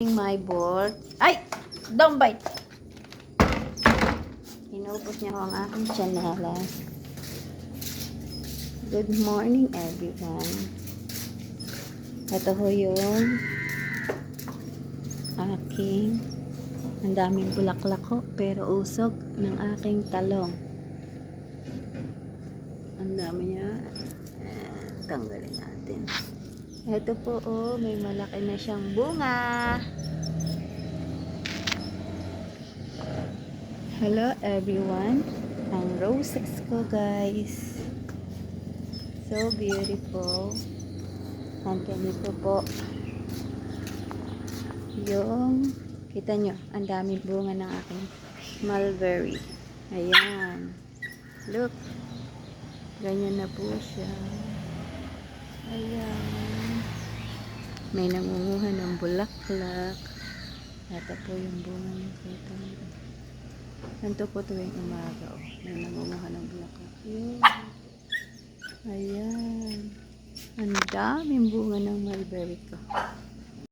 My board. Ay! Don't bite! Inubos niya ang aking chanelas. Good morning, everyone. Ito ho yung aking ang daming bulaklak ho, pero usog ng aking talong. Ang dami niya. Tanggalin natin. Ito po, oh, may malaki na siyang bunga. Hello everyone. Ang roses ko, guys. So beautiful. And ganito po. Yung, kita nyo, ang daming bunga ng aking mulberry. Ayan. Look. Ganyan na po siya. Ayan. May nangunguha ng bulaklak. Ito po yung bunga niya. Kita nyo. Ganito po tuwing umaga. Oh. May nangunguha ng bulaklak. Yun. Ayan. Ang daming bunga ng mulberry ko.